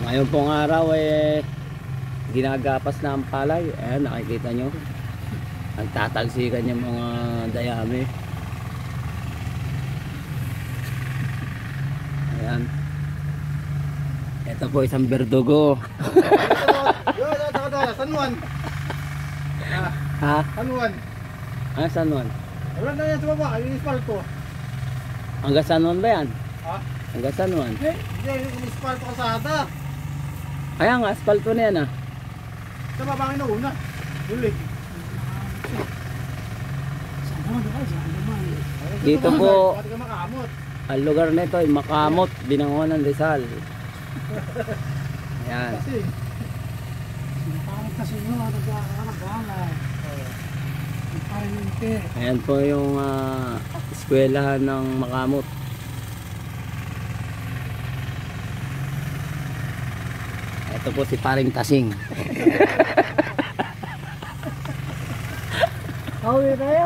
Ngayon pong araw ginagapas na ang palay. Ayan, nakikita nyo. Nagtatalsikan yung mga dayami. Ayan. Ito po isang berdugo. San Juan. Ha? San Juan. Ah, San Juan? Wala na yan sa baba, yung ispalto. Hanggang San Juan ba yan? Ha? Hanggang San Juan? Hindi, yung ispalto kasada. Kaya nga, asfalto na yan ah. Sa baba ang inuuna. Huli. Dito po, Pati ka makamot. ang lugar nito ay Makamot, Binangonan, Rizal. Ayan. Kasi. Kasi nyo, nagkakaroon. Ayan po yung eskwelahan ng Makamot. Ito po si Paring Tasing. Pauwi tayo.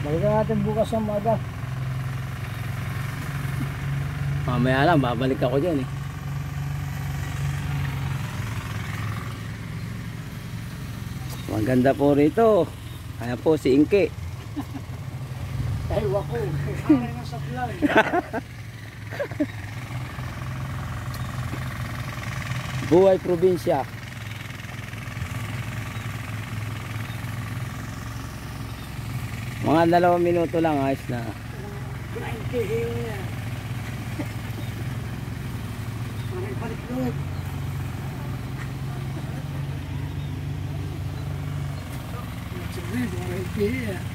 Balikan natin bukas ng maga. Mamaya lang, babalik ako dyan eh. Maganda po rito. Ayan po si Inke. Dahil wako. Kaya nga sa plan. Buhay probinsya. Mga 2 minuto lang, ayos na. 90 here. Parang balik-lod. Sige, 90 here.